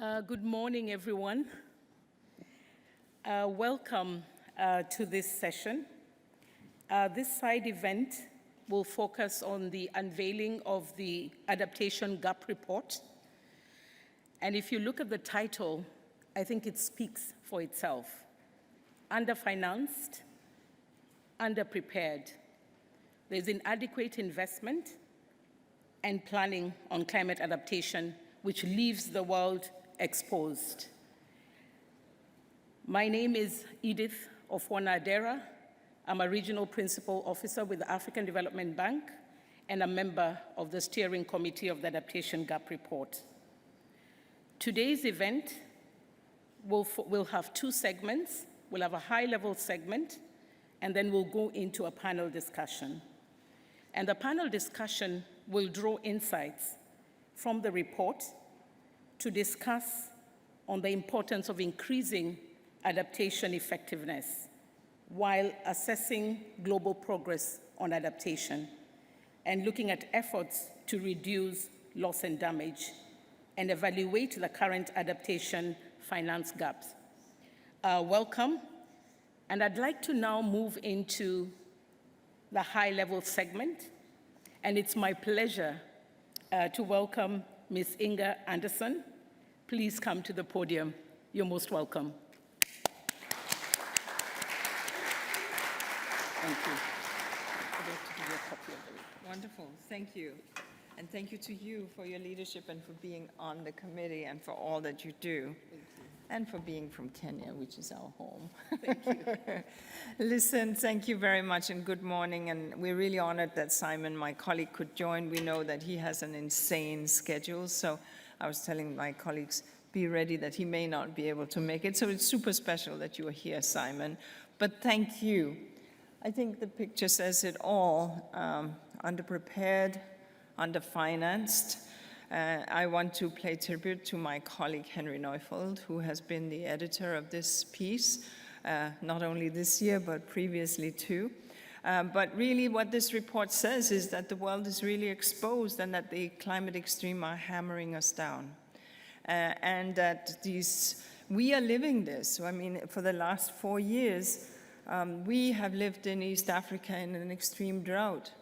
Good morning, everyone. Welcome to this session. This side event will focus on the unveiling of the Adaptation Gap Report. And if you look at the title, I think it speaks for itself. Underfinanced, underprepared. There's inadequate investment and planning on climate adaptation, which leaves the world exposed. My name is Edith Ofwana-Adera. I'm a regional principal officer with the African Development Bank and a member of the steering committee of the Adaptation Gap Report. Today's event will have two segments. We'll have a high-level segment, and then we'll go into a panel discussion. And the panel discussion will draw insights from the report to discuss on the importance of increasing adaptation effectiveness while assessing global progress on adaptation and looking at efforts to reduce loss and damage and evaluate the current adaptation finance gaps. Welcome, and I'd like to now move into the high-level segment, and it's my pleasure to welcome Ms. Inga Anderson. Please come to the podium. You're most welcome. Thank you. I'd like to give you a copy of the report. Wonderful, thank you. And thank you to you for your leadership and for being on the committee and for all that you do. Thank you. And for being from Kenya, which is our home. Thank you. Listen, thank you very much and good morning. And we're really honored that Simon, my colleague, could join. We know that he has an insane schedule. So I was telling my colleagues, be ready that he may not be able to make it. So it's super special that you are here, Simon. But thank you. I think the picture says it all. Underprepared, underfinanced. I want to pay tribute to my colleague Henry Neufeld, who has been the editor of this piece, not only this year, but previously too. But really what this report says is that the world is really exposed and that the climate extreme are hammering us down. And that we are living this. So, I mean, for the last 4 years, we have lived in East Africa in an extreme drought.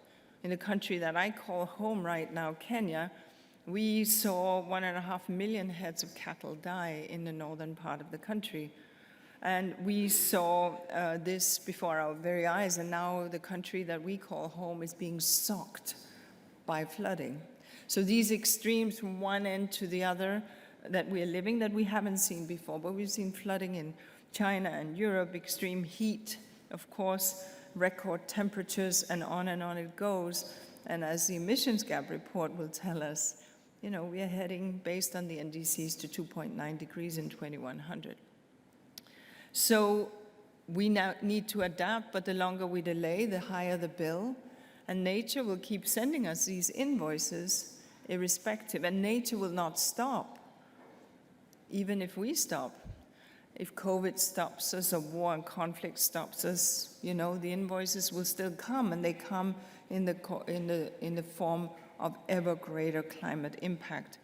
In a country that I call home right now, Kenya, we saw 1.5 million heads of cattle die in the northern part of the country. And we saw this before our very eyes, and now the country that we call home is being socked by flooding. So these extremes from one end to the other that we're living that we haven't seen before, but we've seen flooding in China and Europe, extreme heat, of course, record temperatures, and on it goes. And as the emissions gap report will tell us, you know, we are heading, based on the NDCs, to 2.9 degrees in 2100. So we now need to adapt, but the longer we delay, the higher the bill. And nature will keep sending us these invoices irrespective, and nature will not stop, even if we stop. If COVID stops us, or war and conflict stops us, you know, the invoices will still come, and they come in the form of ever greater climate impact.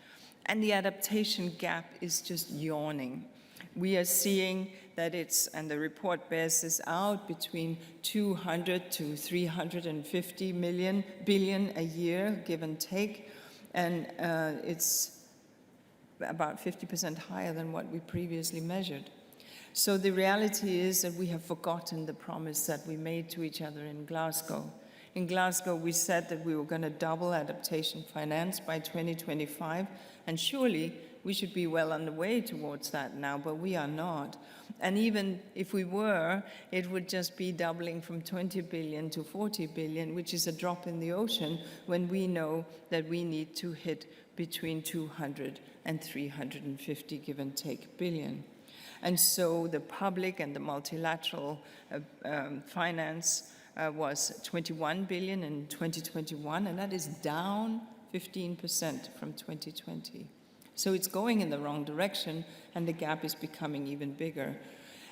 And the adaptation gap is just yawning. We are seeing that and the report bears this out, between 200 to 350 billion a year, give and take. And it's about 50% higher than what we previously measured. So the reality is that we have forgotten the promise that we made to each other in Glasgow. In Glasgow, we said that we were going to double adaptation finance by 2025, and surely we should be well on the way towards that now, but we are not. And even if we were, it would just be doubling from 20 billion to 40 billion, which is a drop in the ocean, when we know that we need to hit between 200 and 350, give and take, billion. And so the public and the multilateral finance was 21 billion in 2021, and that is down 15% from 2020. So it's going in the wrong direction, and the gap is becoming even bigger.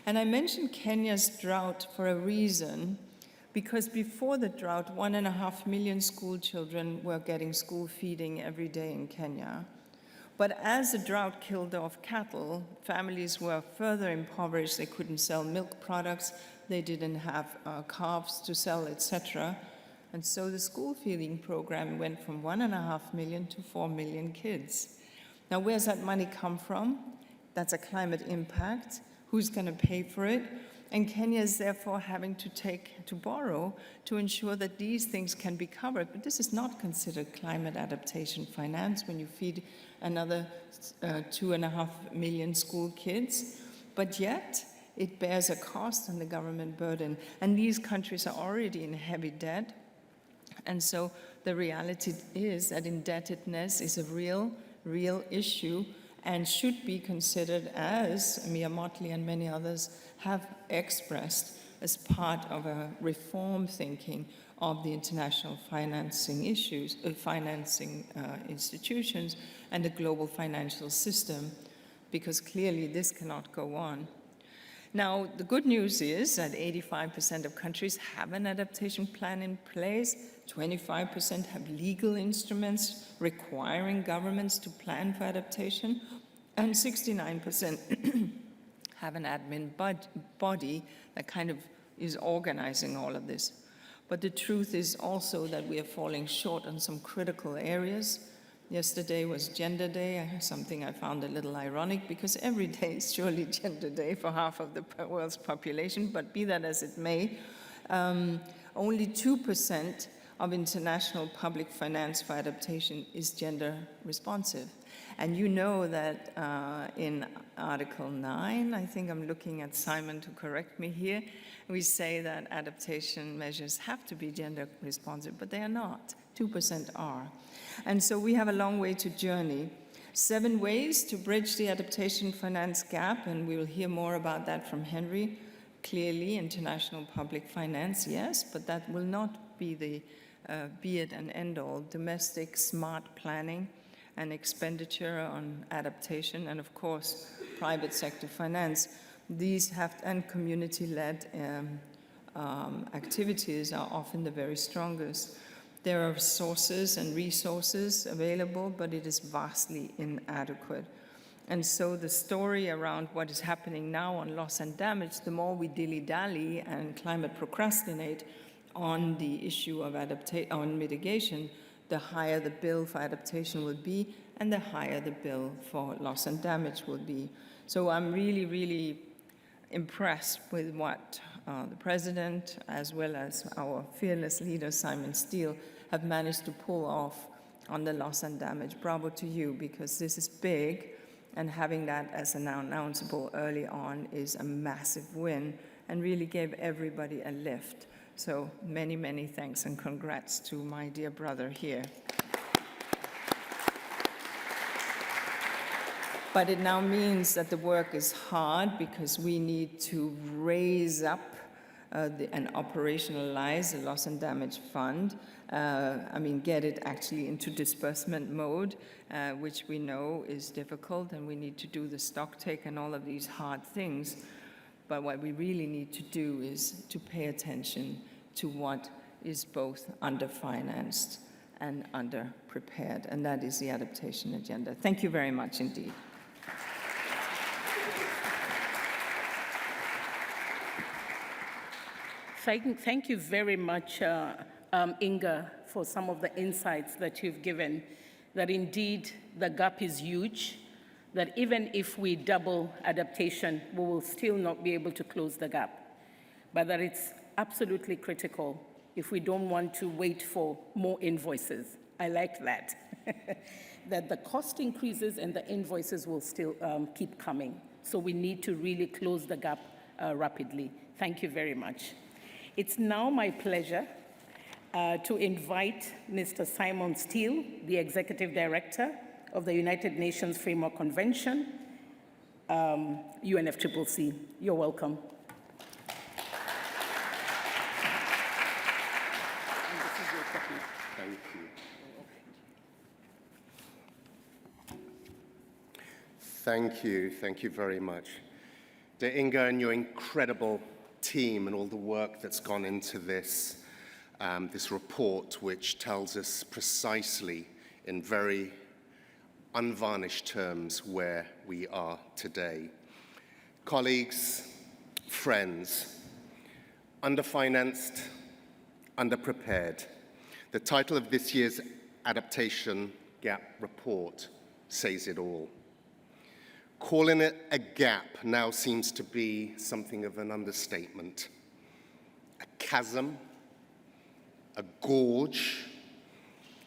And I mentioned Kenya's drought for a reason, because before the drought, 1.5 million school children were getting school feeding every day in Kenya. But as the drought killed off cattle, families were further impoverished. They couldn't sell milk products, they didn't have calves to sell, etc. And so the school feeding program went from 1.5 million to 4 million kids. Now, where's that money come from? That's a climate impact. Who's going to pay for it? And Kenya is therefore having to borrow to ensure that these things can be covered. But this is not considered climate adaptation finance when you feed another 2.5 million school kids. But yet, it bears a cost on the government burden. And these countries are already in heavy debt. And so the reality is that indebtedness is a real issue and should be considered, as Mia Motley and many others have expressed, as part of a reform thinking of the international financing institutions and the global financial system, because clearly this cannot go on. Now, the good news is that 85% of countries have an adaptation plan in place, 25% have legal instruments requiring governments to plan for adaptation, and 69% have an admin body that kind of is organizing all of this. But the truth is also that we are falling short on some critical areas. Yesterday was Gender Day, something I found a little ironic because every day is surely Gender Day for half of the world's population, but be that as it may, only 2% of international public finance for adaptation is gender responsive. And you know that in Article 9, I think I'm looking at Simon to correct me here, we say that adaptation measures have to be gender responsive, but they are not. 2% are. And so we have a long way to journey. 7 ways to bridge the adaptation finance gap, and we will hear more about that from Henry. Clearly, international public finance, yes, but that will not be the be it and end all. Domestic smart planning and expenditure on adaptation, and of course, private sector finance. These have, and community-led activities are often the very strongest. There are sources and resources available, but it is vastly inadequate. And so the story around what is happening now on loss and damage, the more we dilly-dally and climate procrastinate on the issue of on mitigation, the higher the bill for adaptation will be, and the higher the bill for loss and damage will be. So I'm really, really impressed with what the President, as well as our fearless leader, Simon Steele, have managed to pull off on the loss and damage. Bravo to you, because this is big, and having that as an announceable early on is a massive win, and really gave everybody a lift. So many, many thanks and congrats to my dear brother here. But it now means that the work is hard because we need to raise up and operationalize the loss and damage fund. Get it actually into disbursement mode, which we know is difficult, and we need to do the stock take and all of these hard things. But what we really need to do is to pay attention to what is both underfinanced and underprepared, and that is the adaptation agenda. Thank you very much indeed. Thank you very much, Inga, for some of the insights that you've given, that indeed the gap is huge, that even if we double adaptation, we will still not be able to close the gap, but that it's absolutely critical if we don't want to wait for more invoices. I like that. That the cost increases and the invoices will still keep coming. So we need to really close the gap rapidly. Thank you very much. It's now my pleasure to invite Mr. Simon Steele, the Executive Director of the United Nations Framework Convention, UNFCCC. You're welcome. And this is your copy. Thank you. Thank you very much. To Inga and your incredible team and all the work that's gone into this, this report, which tells us precisely in very unvarnished terms where we are today. Colleagues, friends, underfinanced, underprepared. The title of this year's Adaptation Gap Report says it all. Calling it a gap now seems to be something of an understatement. A chasm, a gorge,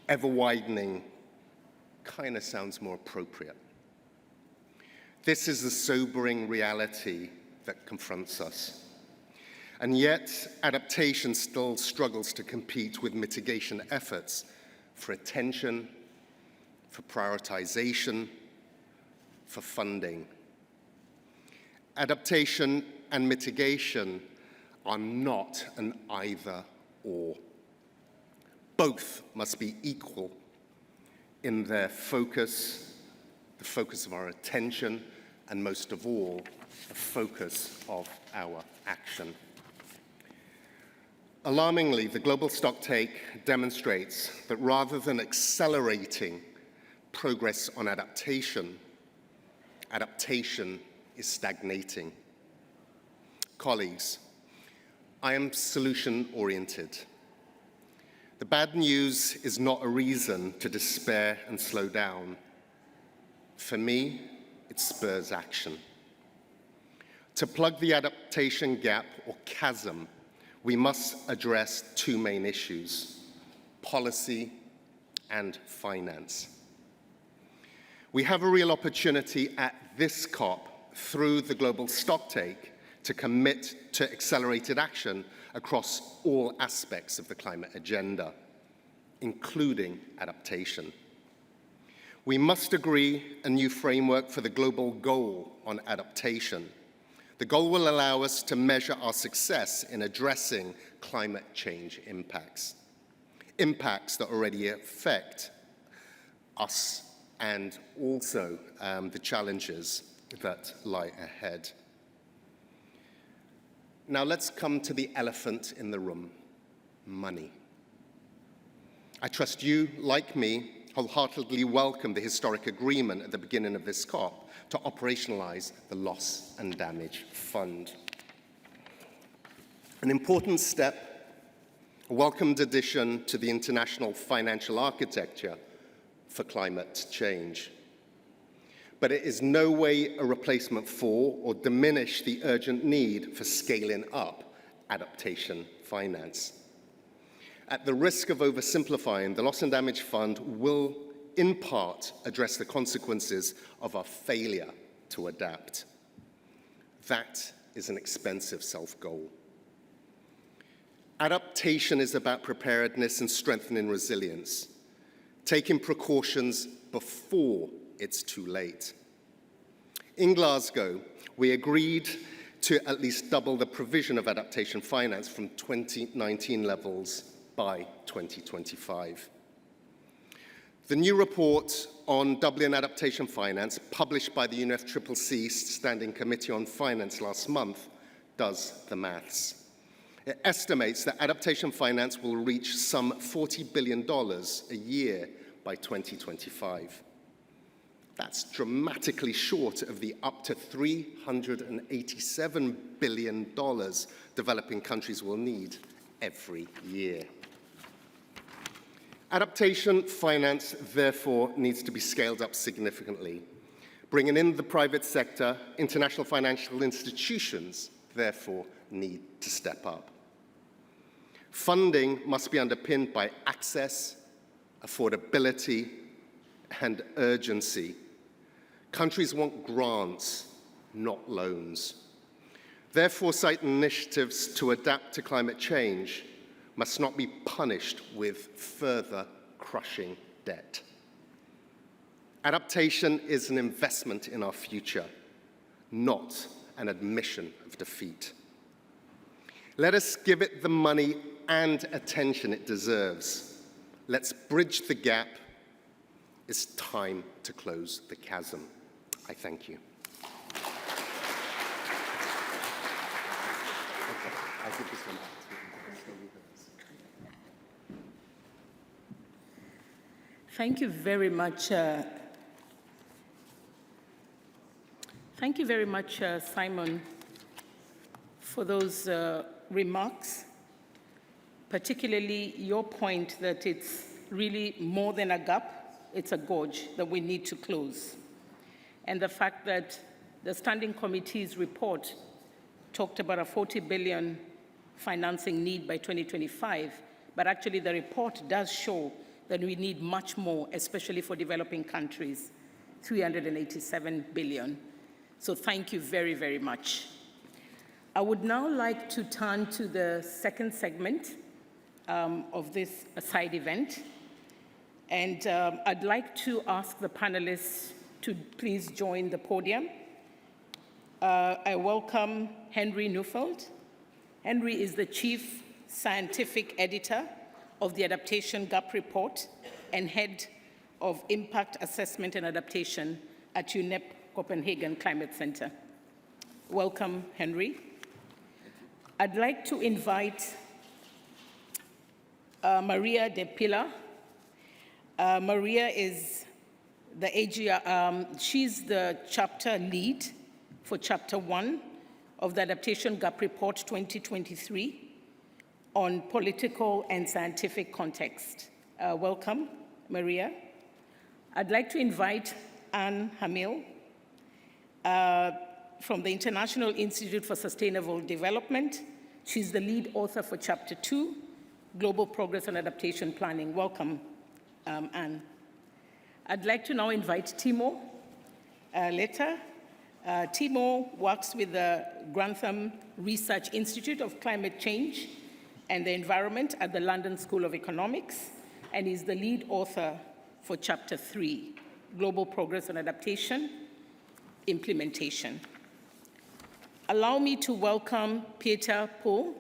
ever widening, kind of sounds more appropriate. This is the sobering reality that confronts us. And yet, adaptation still struggles to compete with mitigation efforts for attention, for prioritization, for funding. Adaptation and mitigation are not an either-or. Both must be equal in their focus, the focus of our attention, and most of all, the focus of our action. Alarmingly, the global stocktake demonstrates that rather than accelerating progress on adaptation, adaptation is stagnating. Colleagues, I am solution-oriented. The bad news is not a reason to despair and slow down. For me, it spurs action. To plug the adaptation gap or chasm, we must address two main issues: policy and finance. We have a real opportunity at this COP, through the global stocktake, to commit to accelerated action across all aspects of the climate agenda, including adaptation. We must agree a new framework for the global goal on adaptation. The goal will allow us to measure our success in addressing climate change impacts that already affect us and also the challenges that lie ahead. Now let's come to the elephant in the room: money. I trust you, like me, wholeheartedly welcome the historic agreement at the beginning of this COP to operationalize the Loss and Damage Fund. An important step, a welcomed addition to the international financial architecture for climate change. But it is no way a replacement for or diminish the urgent need for scaling up adaptation finance. At the risk of oversimplifying, the Loss and Damage Fund will, in part, address the consequences of our failure to adapt. That is an expensive self-goal. Adaptation is about preparedness and strengthening resilience, taking precautions before it's too late. In Glasgow, we agreed to at least double the provision of adaptation finance from 2019 levels by 2025. The new report on doubling adaptation finance, published by the UNEP CCC Standing Committee on Finance last month, does the maths. It estimates that adaptation finance will reach some $40 billion a year by 2025. That's dramatically short of the up to $387 billion developing countries will need every year. Adaptation finance, therefore, needs to be scaled up significantly. Bringing in the private sector, international financial institutions, therefore, need to step up. Funding must be underpinned by access, affordability, and urgency. Countries want grants, not loans. Their foresight initiatives to adapt to climate change must not be punished with further crushing debt. Adaptation is an investment in our future, not an admission of defeat. Let us give it the money and attention it deserves. Let's bridge the gap. It's time to close the chasm. I thank you. Okay, I'll give this one back. Thank you very much, you very much, Simon, for those remarks, particularly your point that it's really more than a gap, it's a gorge that we need to close. And the fact that the Standing Committee's report talked about a 40 billion financing need by 2025, but actually the report does show that we need much more, especially for developing countries, 387 billion. So thank you very, very much. I would now like to turn to the second segment of this side event. And I'd like to ask the panelists to please join the podium. I welcome Henry Neufeld. Henry is the Chief Scientific Editor of the Adaptation Gap Report and Head of Impact Assessment and Adaptation at UNEP Copenhagen Climate Center. Welcome, Henry. I'd like to invite Maria de Pilar. Maria is the AGR, she's the chapter lead for Chapter 1 of the Adaptation Gap Report 2023 on political and scientific context. Welcome, Maria. I'd like to invite Anne Hamil from the International Institute for Sustainable Development. She's the lead author for Chapter 2, Global Progress on Adaptation Planning. Welcome, Anne. I'd like to now invite Timo Letta. Timo works with the Grantham Research Institute of Climate Change and the Environment at the London School of Economics, and is the lead author for Chapter 3, Global Progress on Adaptation Implementation. Allow me to welcome Peter Pohl.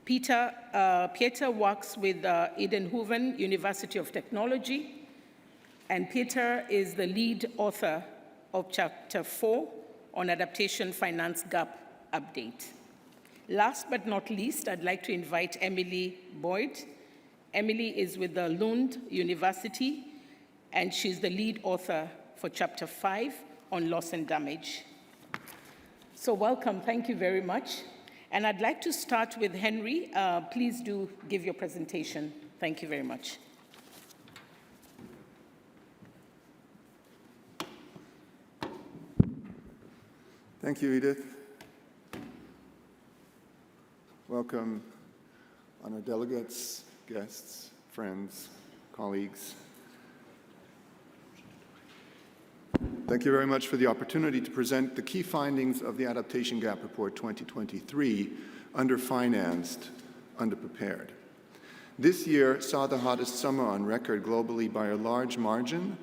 Peter works with Eindhoven University of Technology, and Peter is the lead author of Chapter 4 on Adaptation Finance Gap Update. Last but not least, I'd like to invite Emily Boyd. Emily is with the Lund University, and she's the lead author for Chapter 5 on loss and damage. So welcome, thank you very much. And I'd like to start with Henry. Please do give your presentation. Thank you very much. Thank you, Edith. Welcome, honored delegates, guests, friends, colleagues. Thank you very much for the opportunity to present the key findings of the Adaptation Gap Report 2023, Underfinanced, Underprepared. This year saw the hottest summer on record globally by a large margin,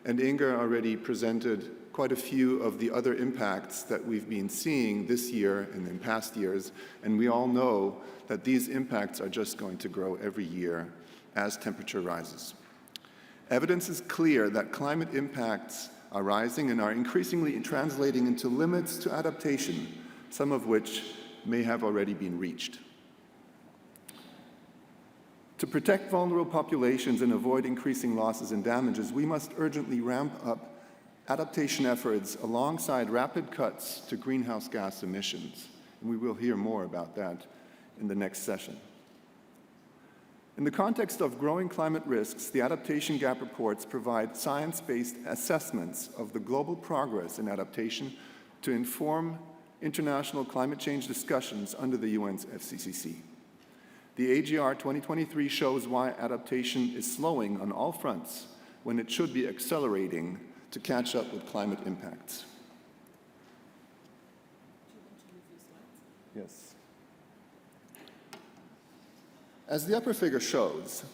and Inga already presented quite a few of the other impacts that we've been seeing this year and in past years, and we all know that these impacts are just going to grow every year as temperature rises. Evidence is clear that climate impacts are rising and are increasingly translating into limits to adaptation, some of which may have already been reached. To protect vulnerable populations and avoid increasing losses and damages, we must urgently ramp up adaptation efforts alongside rapid cuts to greenhouse gas emissions. And we will hear more about that in the next session. In the context of growing climate risks, the Adaptation Gap Reports provide science-based assessments of the global progress in adaptation to inform international climate change discussions under the UN's FCCC. The AGR 2023 shows why adaptation is slowing on all fronts when it should be accelerating to catch up with climate impacts. Yes. As the upper figure shows,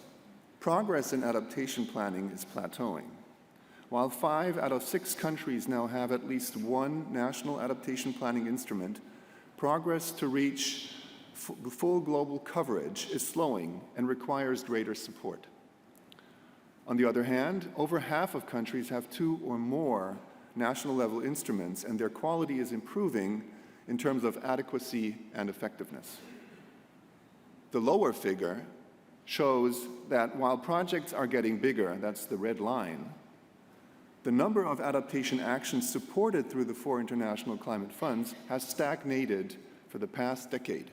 progress in adaptation planning is plateauing. While 5 out of 6 countries now have at least one national adaptation planning instrument, progress to reach full global coverage is slowing and requires greater support. On the other hand, over half of countries have 2 or more national level instruments, and their quality is improving in terms of adequacy and effectiveness. The lower figure shows that while projects are getting bigger, that's the red line, the number of adaptation actions supported through the 4 international climate funds has stagnated for the past decade.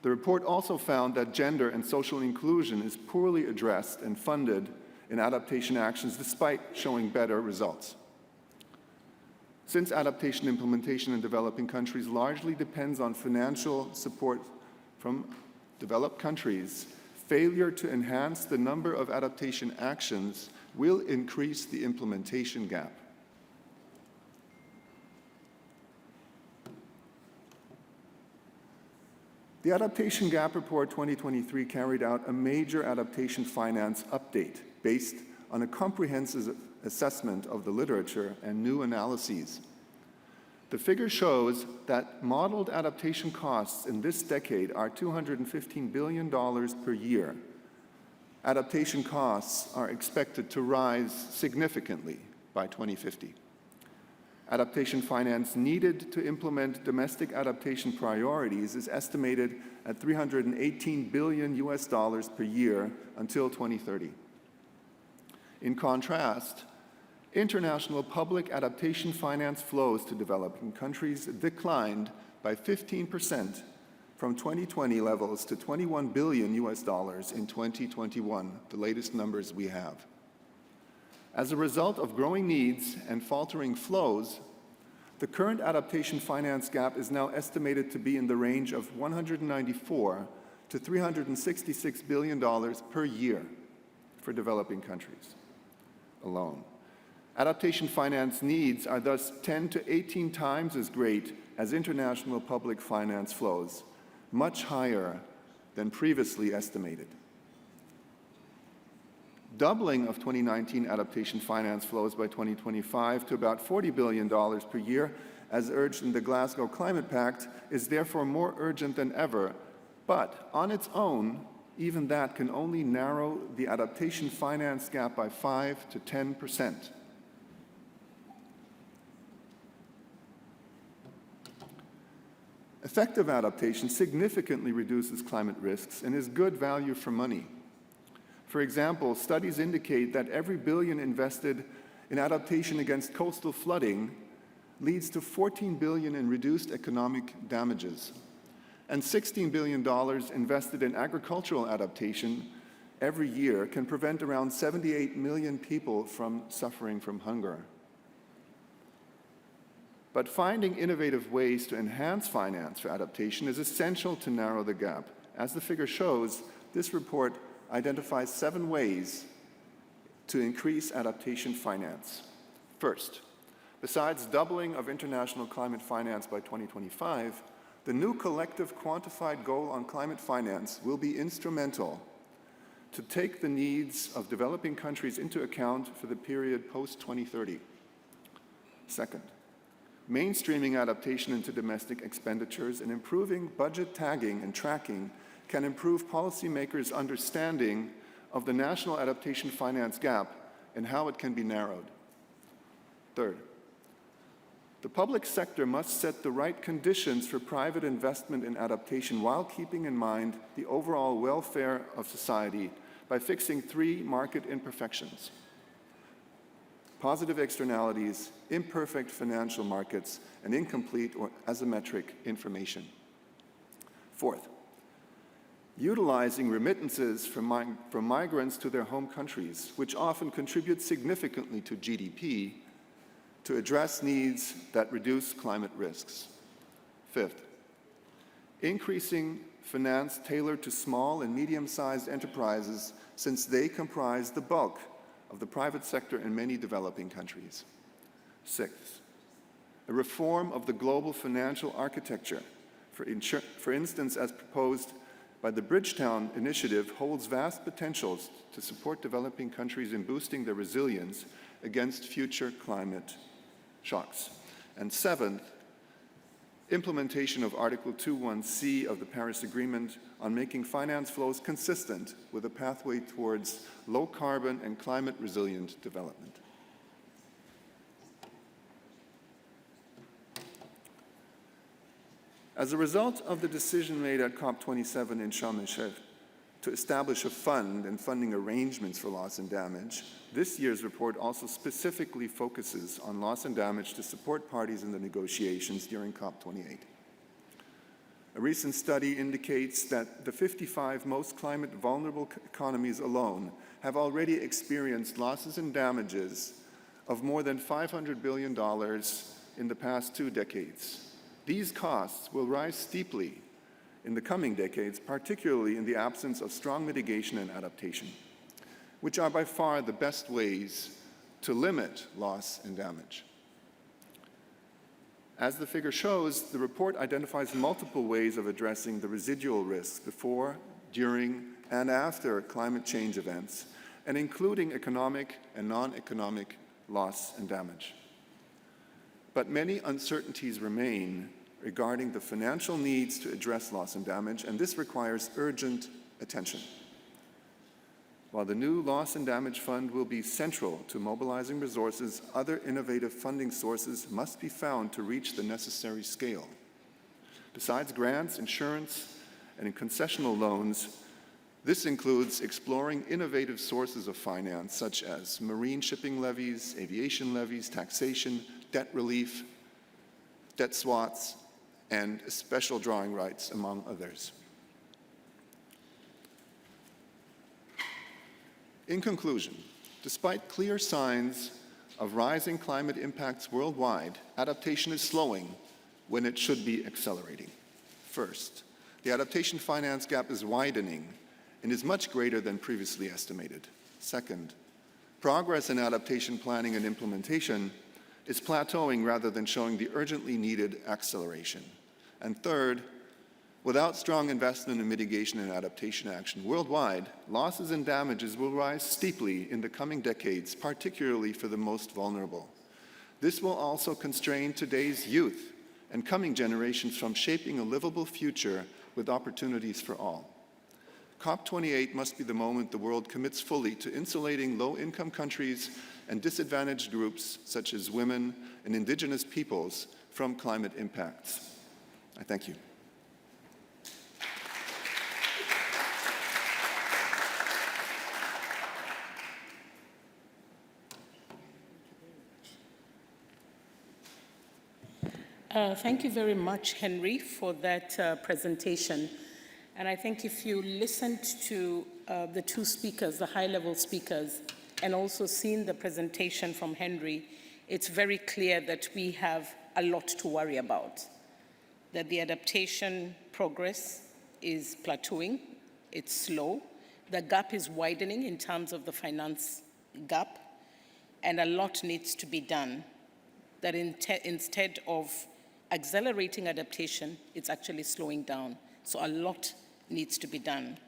The report also found that gender and social inclusion is poorly addressed and funded in adaptation actions despite showing better results. Since adaptation implementation in developing countries largely depends on financial support from developed countries, failure to enhance the number of adaptation actions will increase the implementation gap. The Adaptation Gap Report 2023 carried out a major adaptation finance update based on a comprehensive assessment of the literature and new analyses. The figure shows that modeled adaptation costs in this decade are $215 billion per year. Adaptation costs are expected to rise significantly by 2050. Adaptation finance needed to implement domestic adaptation priorities is estimated at $318 billion per year until 2030. In contrast, international public adaptation finance flows to developing countries declined by 15% from 2020 levels to $21 billion in 2021, the latest numbers we have. As a result of growing needs and faltering flows, the current adaptation finance gap is now estimated to be in the range of $194 to $366 billion per year for developing countries alone. Adaptation finance needs are thus 10 to 18 times as great as international public finance flows, much higher than previously estimated. Doubling of 2019 adaptation finance flows by 2025 to about $40 billion per year, as urged in the Glasgow Climate Pact, is therefore more urgent than ever. But on its own, even that can only narrow the adaptation finance gap by 5 to 10%. Effective adaptation significantly reduces climate risks and is good value for money. For example, studies indicate that every billion invested in adaptation against coastal flooding leads to $14 billion in reduced economic damages, and $16 billion invested in agricultural adaptation every year can prevent around 78 million people from suffering from hunger. But finding innovative ways to enhance finance for adaptation is essential to narrow the gap. As the figure shows, this report identifies 7 ways to increase adaptation finance. First, besides doubling of international climate finance by 2025, the new collective quantified goal on climate finance will be instrumental to take the needs of developing countries into account for the period post-2030. Second, mainstreaming adaptation into domestic expenditures and improving budget tagging and tracking can improve policymakers' understanding of the national adaptation finance gap and how it can be narrowed. Third, the public sector must set the right conditions for private investment in adaptation while keeping in mind the overall welfare of society by fixing 3 market imperfections: positive externalities, imperfect financial markets, and incomplete or asymmetric information. Fourth, utilizing remittances from migrants to their home countries, which often contribute significantly to GDP, to address needs that reduce climate risks. Fifth, increasing finance tailored to small and medium-sized enterprises, since they comprise the bulk of the private sector in many developing countries. Sixth, a reform of the global financial architecture, for instance, as proposed by the Bridgetown Initiative, holds vast potentials to support developing countries in boosting their resilience against future climate shocks. And seventh, implementation of Article 2.1c of the Paris Agreement on making finance flows consistent with a pathway towards low carbon and climate resilient development. As a result of the decision made at COP27 in Sharm el-Sheikh to establish a fund and funding arrangements for loss and damage, this year's report also specifically focuses on loss and damage to support parties in the negotiations during COP28. A recent study indicates that the 55 most climate vulnerable economies alone have already experienced losses and damages of more than $500 billion in the past 2 decades. These costs will rise steeply in the coming decades, particularly in the absence of strong mitigation and adaptation, which are by far the best ways to limit loss and damage. As the figure shows, the report identifies multiple ways of addressing the residual risks before, during, and after climate change events, and including economic and non-economic loss and damage. But many uncertainties remain regarding the financial needs to address loss and damage, and this requires urgent attention. While the new Loss and Damage Fund will be central to mobilizing resources, other innovative funding sources must be found to reach the necessary scale. Besides grants, insurance, and concessional loans, this includes exploring innovative sources of finance, such as marine shipping levies, aviation levies, taxation, debt relief, debt swaps, and special drawing rights, among others. In conclusion, despite clear signs of rising climate impacts worldwide, adaptation is slowing when it should be accelerating. First, the adaptation finance gap is widening and is much greater than previously estimated. Second, progress in adaptation planning and implementation is plateauing rather than showing the urgently needed acceleration. And third, without strong investment in mitigation and adaptation action worldwide, losses and damages will rise steeply in the coming decades, particularly for the most vulnerable. This will also constrain today's youth and coming generations from shaping a livable future with opportunities for all. COP28 must be the moment the world commits fully to insulating low-income countries and disadvantaged groups such as women and indigenous peoples from climate impacts. I thank you. Thank you very much, Henry, for that presentation. And I think if you listened to the 2 speakers, the high-level speakers, and also seen the presentation from Henry, it's very clear that we have a lot to worry about, that the adaptation progress is plateauing, it's slow, the gap is widening in terms of the finance gap, and a lot needs to be done, that instead of accelerating adaptation, it's actually slowing down. So a lot needs to be done.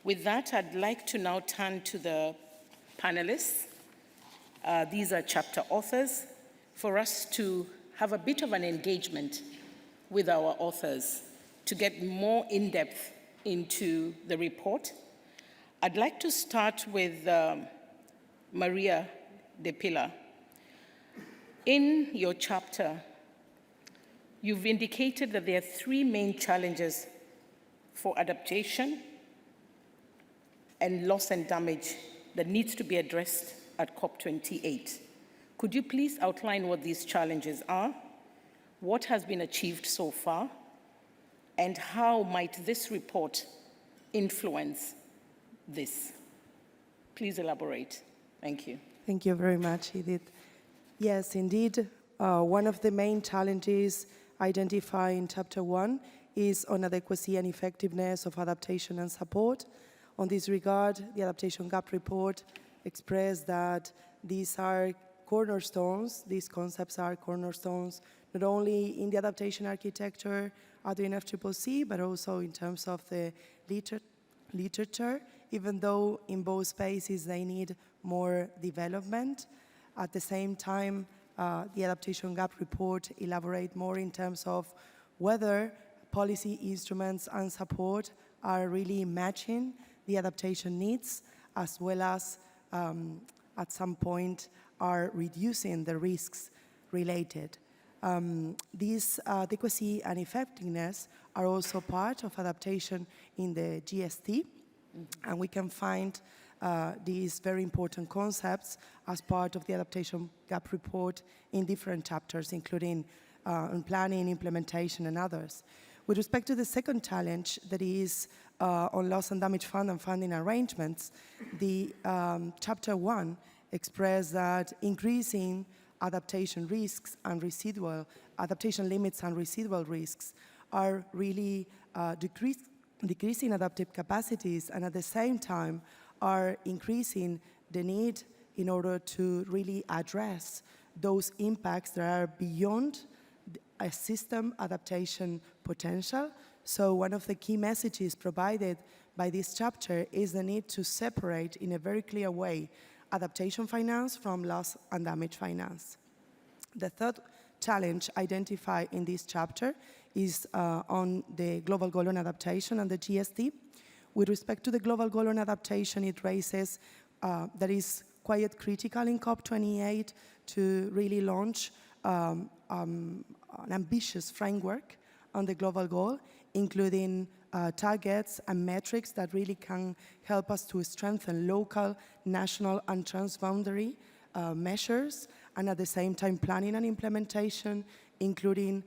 With that, I'd like to now turn to the panelists. These are chapter authors, for us to have a bit of an engagement with our authors to get more in-depth into the report. I'd like to start with Maria De Pilar. In your chapter, you've indicated that there are 3 main challenges for adaptation and loss and damage that needs to be addressed at COP28. Could you please outline what these challenges are, what has been achieved so far, and how might this report influence this? Please elaborate. Thank you. Thank you very much, Edith. Yes, indeed, one of the main challenges identified in Chapter 1 is on adequacy and effectiveness of adaptation and support. On this regard, the Adaptation Gap Report expressed that these are cornerstones, these concepts are cornerstones, not only in the adaptation architecture at the UNFCCC, but also in terms of the literature, even though in both spaces they need more development. At the same time, the Adaptation Gap Report elaborates more in terms of whether policy instruments and support are really matching the adaptation needs, as well as at some point are reducing the risks related. These adequacy and effectiveness are also part of adaptation in the GST. And we can find these very important concepts as part of the adaptation gap report in different chapters, including on planning, implementation, and others. With respect to the second challenge, that is on loss and damage fund and funding arrangements, the chapter 1 expressed that increasing adaptation risks and residual adaptation limits and residual risks are really decreasing adaptive capacities, and at the same time are increasing the need in order to really address those impacts that are beyond a system adaptation potential. So one of the key messages provided by this chapter is the need to separate in a very clear way adaptation finance from loss and damage finance. The third challenge identified in this chapter is on the global goal on adaptation and the GST. With respect to the global goal on adaptation, it raises that is quite critical in COP28 to really launch an ambitious framework on the global goal, including targets and metrics that really can help us to strengthen local, national, and transboundary measures, and at the same time planning and implementation, including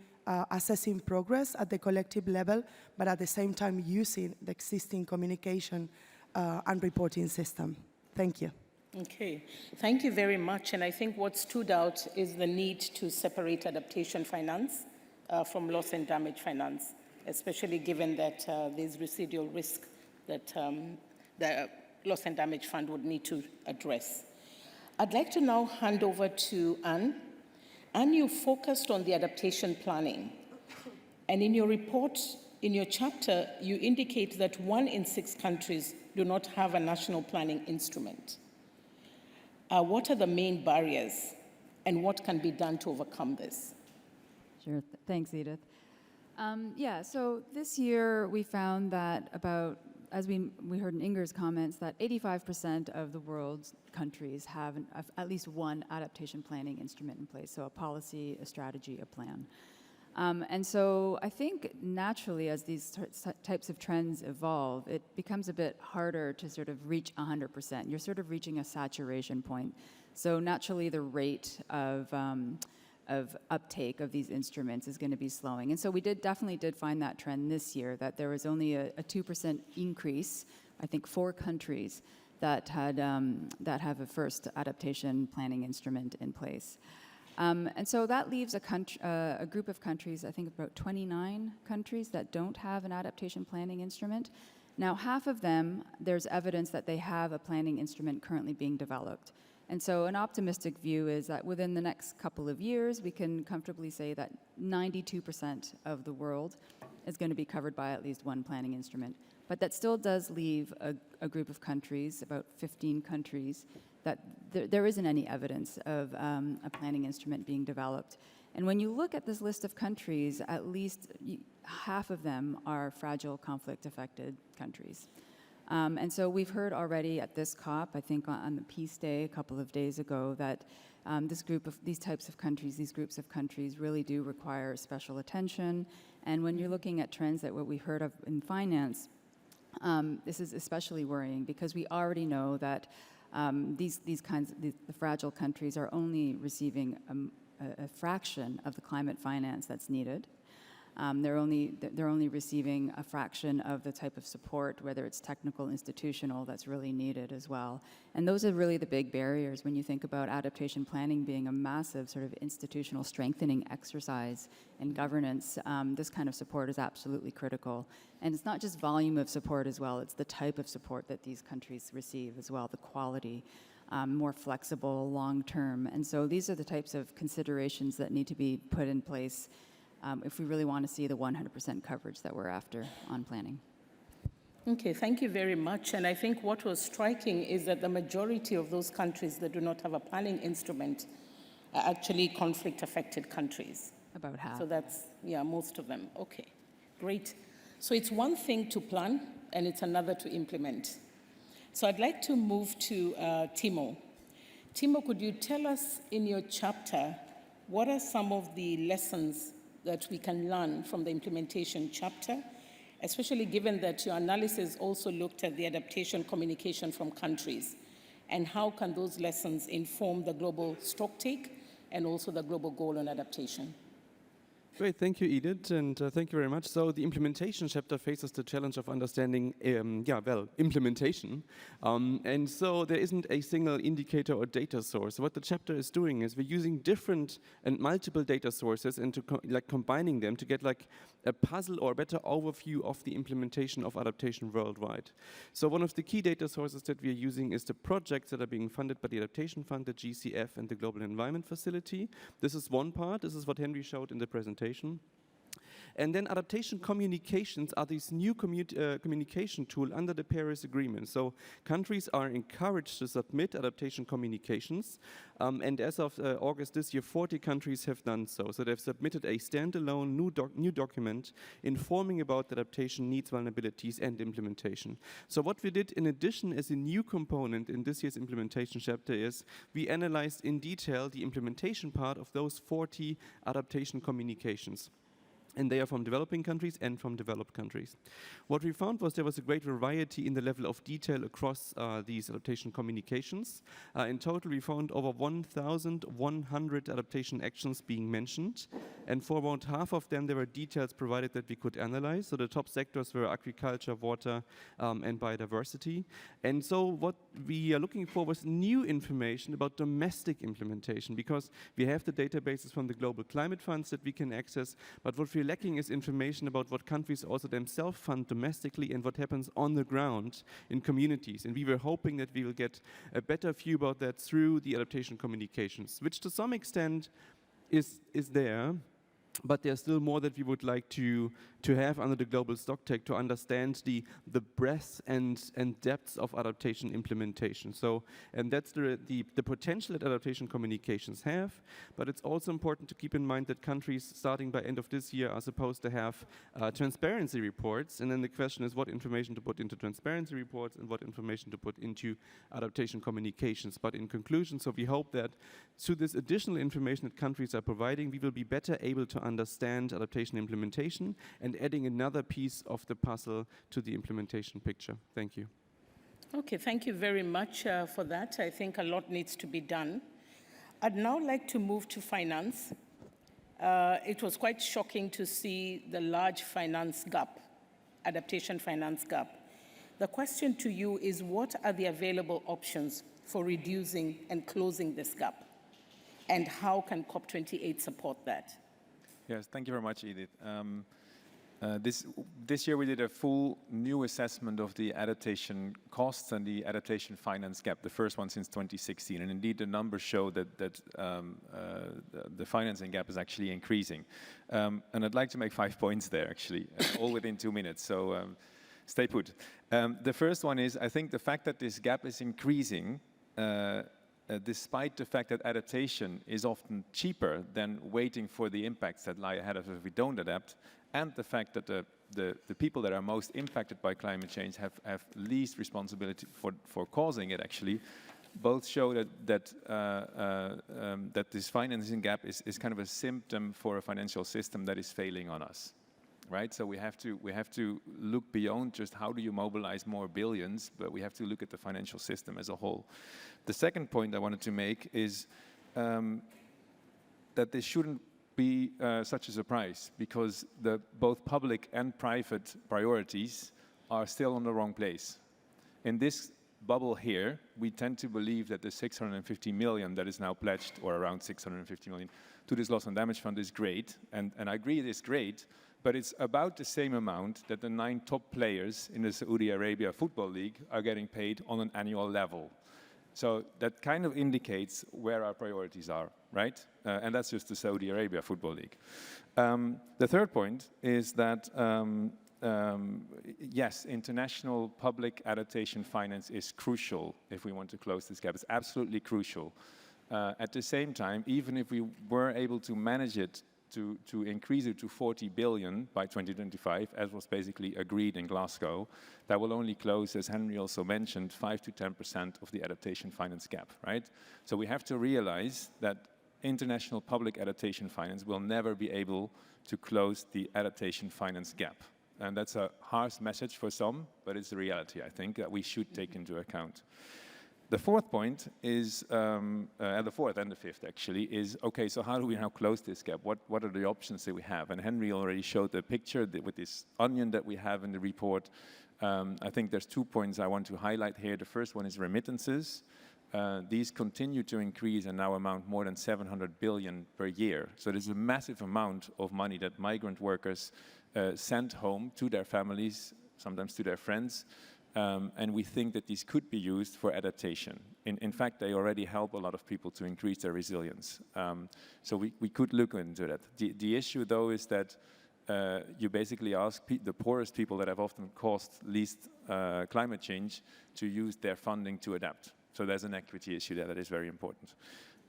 assessing progress at the collective level, but at the same time using the existing communication and reporting system. Thank you. Okay, thank you very much. And I think what stood out is the need to separate adaptation finance from loss and damage finance, especially given that there's residual risk that the loss and damage fund would need to address. I'd like to now hand over to Anne. Anne, you focused on the adaptation planning. And in your report, in your chapter, you indicate that 1 in 6 countries do not have a national planning instrument. What are the main barriers, and what can be done to overcome this? Sure. Thanks, Edith. Yeah, so this year we found that about, as we heard in Inger's comments, that 85% of the world's countries have at least one adaptation planning instrument in place, so a policy, a strategy, a plan. And so I think naturally as these types of trends evolve, it becomes a bit harder to sort of reach 100%. You're sort of reaching a saturation point. So naturally the rate of uptake of these instruments is going to be slowing. And so we definitely did find that trend this year, that there was only a 2% increase, I think 4 countries that have a first adaptation planning instrument in place. And so that leaves a group of countries, I think about 29 countries, that don't have an adaptation planning instrument. Now, half of them, there's evidence that they have a planning instrument currently being developed. And so an optimistic view is that within the next couple of years, we can comfortably say that 92% of the world is going to be covered by at least one planning instrument. But that still does leave a group of countries, about 15 countries, that there isn't any evidence of a planning instrument being developed. And when you look at this list of countries, at least half of them are fragile, conflict-affected countries. And so we've heard already at this COP, I think on the Peace Day a couple of days ago, that these types of countries, these groups of countries really do require special attention. And when you're looking at trends that what we heard of in finance, this is especially worrying because we already know that the fragile countries are only receiving a fraction of the climate finance that's needed. They're only receiving a fraction of the type of support, whether it's technical, institutional, that's really needed as well. And those are really the big barriers when you think about adaptation planning being a massive sort of institutional strengthening exercise in governance. This kind of support is absolutely critical. And it's not just volume of support as well, it's the type of support that these countries receive as well, the quality, more flexible, long-term. And so these are the types of considerations that need to be put in place if we really want to see the 100% coverage that we're after on planning. Okay, thank you very much. And I think what was striking is that the majority of those countries that do not have a planning instrument are actually conflict-affected countries. About half. So that's, yeah, most of them. Okay, great. So it's one thing to plan, and it's another to implement. So I'd like to move to Timo. Timo, could you tell us in your chapter, what are some of the lessons that we can learn from the implementation chapter? especially given that your analysis also looked at the adaptation communication from countries, and how can those lessons inform the global stocktake and also the global goal on adaptation? Great, thank you, Edith, and thank you very much. So the implementation chapter faces the challenge of understanding, implementation. And so there isn't a single indicator or data source. What the chapter is doing is we're using different and multiple data sources and combining them to get like a puzzle or a better overview of the implementation of adaptation worldwide. So one of the key data sources that we are using is the projects that are being funded by the Adaptation Fund, the GCF, and the Global Environment Facility. This is one part. This is what Henry showed in the presentation. And then adaptation communications are this new communication tool under the Paris Agreement. So countries are encouraged to submit adaptation communications. And as of August this year, 40 countries have done so. So they've submitted a standalone new document informing about adaptation needs, vulnerabilities, and implementation. So what we did in addition as a new component in this year's implementation chapter is we analyzed in detail the implementation part of those 40 adaptation communications. And they are from developing countries and from developed countries. What we found was there was a great variety in the level of detail across these adaptation communications. In total, we found over 1,100 adaptation actions being mentioned. And for around half of them, there were details provided that we could analyze. So the top sectors were agriculture, water, and biodiversity. And so what we are looking for was new information about domestic implementation, because we have the databases from the global climate funds that we can access, but what we're lacking is information about what countries also themselves fund domestically and what happens on the ground in communities. And we were hoping that we will get a better view about that through the adaptation communications, which to some extent is there. But there's still more that we would like to have under the global stocktake to understand the breadth and depth of adaptation implementation. So, and that's the potential that adaptation communications have, but it's also important to keep in mind that countries starting by end of this year are supposed to have transparency reports, and then the question is what information to put into transparency reports and what information to put into adaptation communications. But in conclusion, so we hope that through this additional information that countries are providing, we will be better able to understand adaptation implementation and adding another piece of the puzzle to the implementation picture. Thank you. Okay, thank you very much for that. I think a lot needs to be done. I'd now like to move to finance. It was quite shocking to see the large finance gap, adaptation finance gap. The question to you is, what are the available options for reducing and closing this gap? And how can COP28 support that? Yes, thank you very much, Edith. This year we did a full new assessment of the adaptation costs and the adaptation finance gap, the first one since 2016. And indeed, the numbers show that the financing gap is actually increasing. And I'd like to make 5 points there, actually, all within 2 minutes. So stay put. The first one is, I think the fact that this gap is increasing despite the fact that adaptation is often cheaper than waiting for the impacts that lie ahead of us if we don't adapt, and the fact that the people that are most impacted by climate change have least responsibility for causing it, actually, both show that this financing gap is kind of a symptom for a financial system that is failing on us. Right, so we have to look beyond just how do you mobilize more billions, but we have to look at the financial system as a whole. The second point I wanted to make is that this shouldn't be such a surprise, because both public and private priorities are still on the wrong place. In this bubble here, we tend to believe that the 650 million that is now pledged, or around 650 million, to this loss and damage fund is great, and I agree it is great. But it's about the same amount that the 9 top players in the Saudi Arabia Football League are getting paid on an annual level. So that kind of indicates where our priorities are, right? And that's just the Saudi Arabia Football League. The third point is that, yes, international public adaptation finance is crucial if we want to close this gap. It's absolutely crucial. At the same time, even if we were able to manage it to increase it to 40 billion by 2025, as was basically agreed in Glasgow, that will only close, as Henry also mentioned, 5 to 10% of the adaptation finance gap, right? So we have to realize that international public adaptation finance will never be able to close the adaptation finance gap. And that's a harsh message for some, but it's a reality, I think, that we should take into account. The fourth point is, and the fourth and the fifth actually, is, okay, so how do we now close this gap? What are the options that we have? And Henry already showed the picture with this onion that we have in the report. I think there's 2 points I want to highlight here. The first one is remittances. These continue to increase and now amount more than 700 billion per year. So there's a massive amount of money that migrant workers send home to their families, sometimes to their friends, and we think that these could be used for adaptation. In fact, they already help a lot of people to increase their resilience. So we could look into that. The issue, though, is that you basically ask the poorest people that have often caused least climate change to use their funding to adapt. So there's an equity issue there that is very important.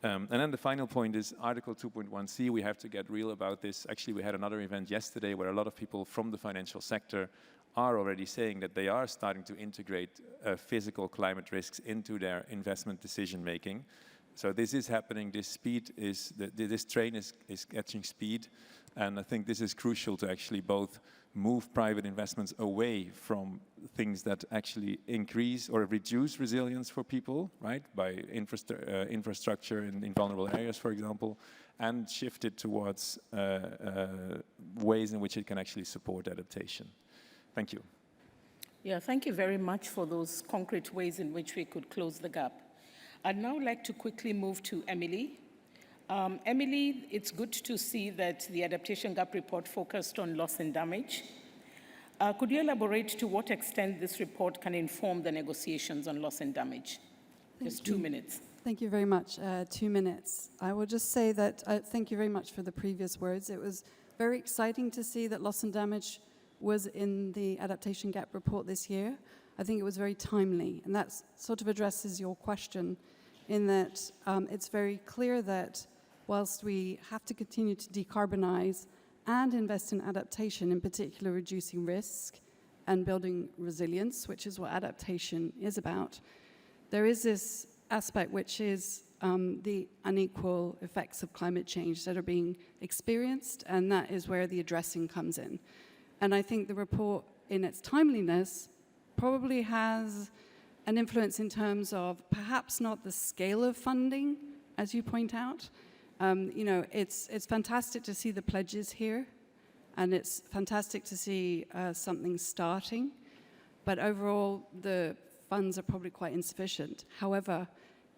And then the final point is Article 2.1c. We have to get real about this. Actually, we had another event yesterday where a lot of people from the financial sector are already saying that they are starting to integrate physical climate risks into their investment decision making. So this is happening. This train is catching speed, and I think this is crucial to actually both move private investments away from things that actually increase or reduce resilience for people, right, by infrastructure in vulnerable areas, for example, and shift it towards ways in which it can actually support adaptation. Thank you. Yeah, thank you very much for those concrete ways in which we could close the gap. I'd now like to quickly move to Emily. Emily, it's good to see that the Adaptation Gap report focused on loss and damage. Could you elaborate to what extent this report can inform the negotiations on loss and damage? Just 2 minutes. Thank you very much. 2 minutes. I will just say that thank you very much for the previous words. It was very exciting to see that loss and damage was in the Adaptation Gap report this year. I think it was very timely, and that sort of addresses your question in that it's very clear that whilst we have to continue to decarbonize and invest in adaptation, in particular reducing risk and building resilience, which is what adaptation is about, there is this aspect which is the unequal effects of climate change that are being experienced, and that is where the addressing comes in. And I think the report, in its timeliness, probably has an influence in terms of perhaps not the scale of funding, as you point out. You know, it's fantastic to see the pledges here, and it's fantastic to see something starting, but overall the funds are probably quite insufficient. However,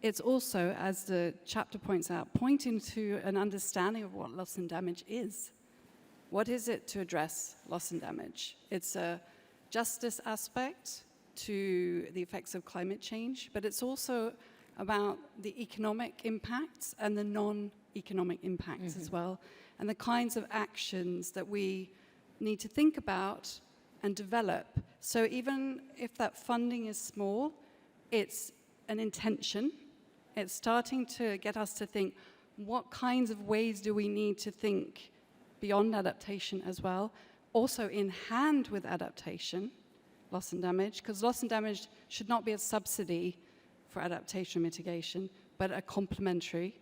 it's also, as the chapter points out, pointing to an understanding of what loss and damage is. What is it to address loss and damage? It's a justice aspect to the effects of climate change, but it's also about the economic impacts and the non-economic impacts as well, and the kinds of actions that we need to think about and develop. So even if that funding is small, it's an intention. It's starting to get us to think, what kinds of ways do we need to think beyond adaptation as well, also in hand with adaptation, loss and damage, because loss and damage should not be a subsidy for adaptation mitigation, but a complementary.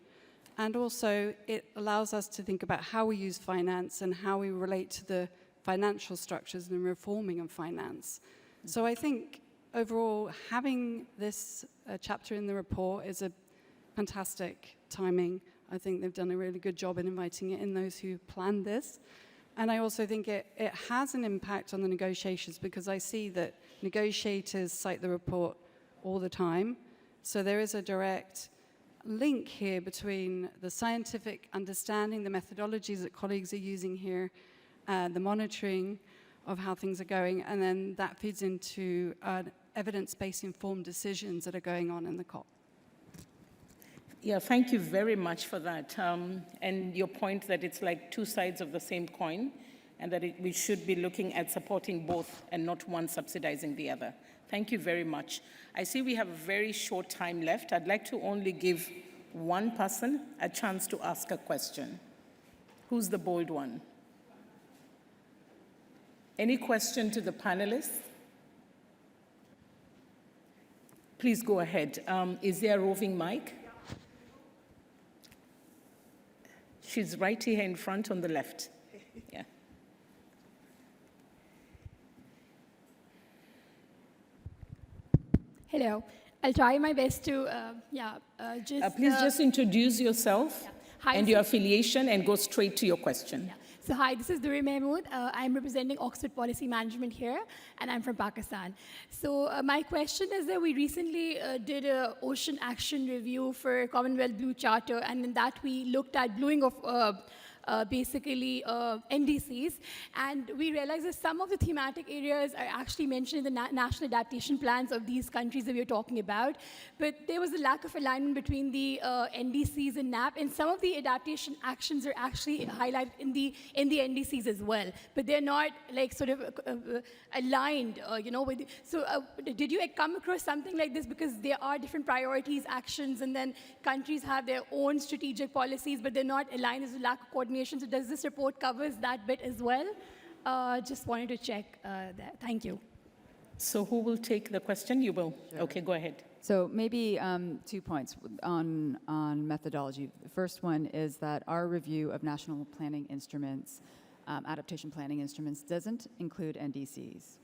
And also, it allows us to think about how we use finance and how we relate to the financial structures and reforming of finance. So I think, overall, having this chapter in the report is a fantastic timing. I think they've done a really good job in inviting it in, those who planned this. And I also think it has an impact on the negotiations, because I see that negotiators cite the report all the time. So there is a direct link here between the scientific understanding, the methodologies that colleagues are using here, the monitoring of how things are going, and then that feeds into evidence-based informed decisions that are going on in the COP. Yeah, thank you very much for that. And your point that it's like two sides of the same coin, and that we should be looking at supporting both and not one subsidizing the other. Thank you very much. I see we have a very short time left. I'd like to only give one person a chance to ask a question. Who's the bold one? Any question to the panelists? Please go ahead. Is there a roving mic? She's right here in front on the left. Yeah. Hello. I'll try my best to, Please just introduce yourself Hi, and your affiliation and go straight to your question. So hi, this is Durre Mahmood. I'm representing Oxford Policy Management here, and I'm from Pakistan. So my question is that we recently did an ocean action review for Commonwealth Blue Charter, and in that we looked at bluing of NDCs, and we realized that some of the thematic areas are actually mentioned in the national adaptation plans of these countries that we are talking about, but there was a lack of alignment between the NDCs and NAP, and some of the adaptation actions are actually highlighted in the NDCs as well, but they're not like sort of aligned, with. So did you come across something like this? Because there are different priorities, actions, and then countries have their own strategic policies, but they're not aligned. There's a lack of coordination. So does this report covers that bit as well? Just wanted to check that. Thank you. So who will take the question? You will. Sure. Okay, go ahead. So maybe 2 points on methodology. The first one is that our review of national planning instruments, adaptation planning instruments, doesn't include NDCs.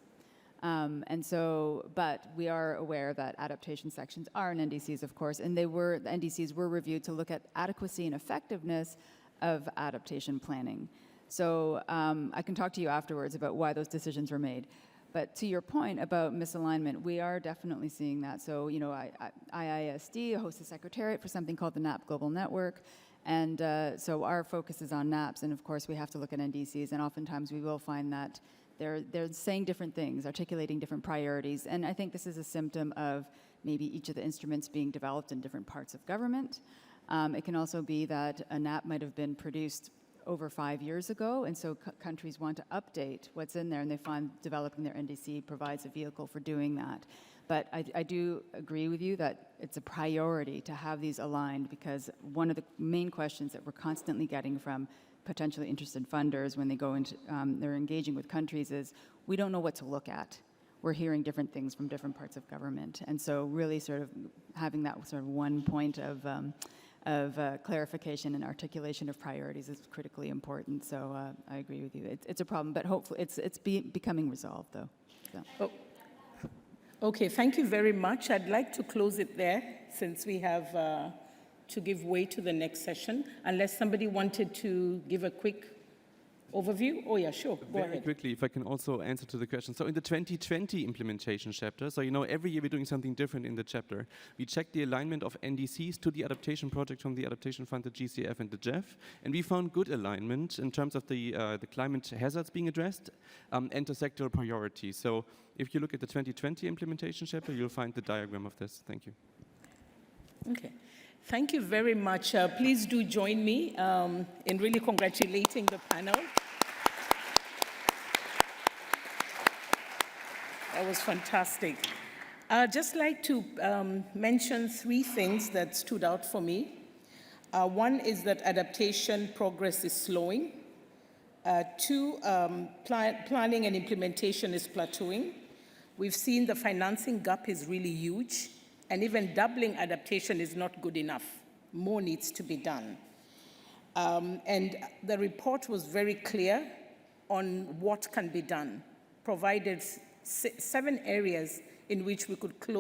But we are aware that adaptation sections are in NDCs, of course, and the NDCs were reviewed to look at adequacy and effectiveness of adaptation planning. So I can talk to you afterwards about why those decisions were made. But to your point about misalignment, we are definitely seeing that. So, IISD hosts a secretariat for something called the NAP Global Network. And so our focus is on NAPs, and of course we have to look at NDCs, and oftentimes we will find that they're saying different things, articulating different priorities. And I think this is a symptom of maybe each of the instruments being developed in different parts of government. It can also be that a NAP might have been produced over 5 years ago, and so countries want to update what's in there, and they find developing their NDC provides a vehicle for doing that. But I do agree with you that it's a priority to have these aligned, because one of the main questions that we're constantly getting from potentially interested funders when they go into, they're engaging with countries is, we don't know what to look at. We're hearing different things from different parts of government. And so really sort of having that sort of one point of clarification and articulation of priorities is critically important. So I agree with you. It's a problem, but hopefully it's becoming resolved, though. So. Oh. Okay, thank you very much. I'd like to close it there, since we have to give way to the next session, unless somebody wanted to give a quick overview. Oh yeah, sure, go ahead. Very quickly, if I can also answer to the question. So in the 2020 implementation chapter, so every year we're doing something different in the chapter. We checked the alignment of NDCs to the adaptation project from the Adaptation Fund, the GCF and the GEF, and we found good alignment in terms of the climate hazards being addressed and the sectoral priorities. So if you look at the 2020 implementation chapter, you'll find the diagram of this. Thank you. Okay. Thank you very much. Please do join me in really congratulating the panel. That was fantastic. I'd just like to mention 3 things that stood out for me. One is that adaptation progress is slowing. 2, planning and implementation is plateauing. We've seen the financing gap is really huge, and even doubling adaptation is not good enough. More needs to be done. And the report was very clear on what can be done, provided 7 areas in which we could close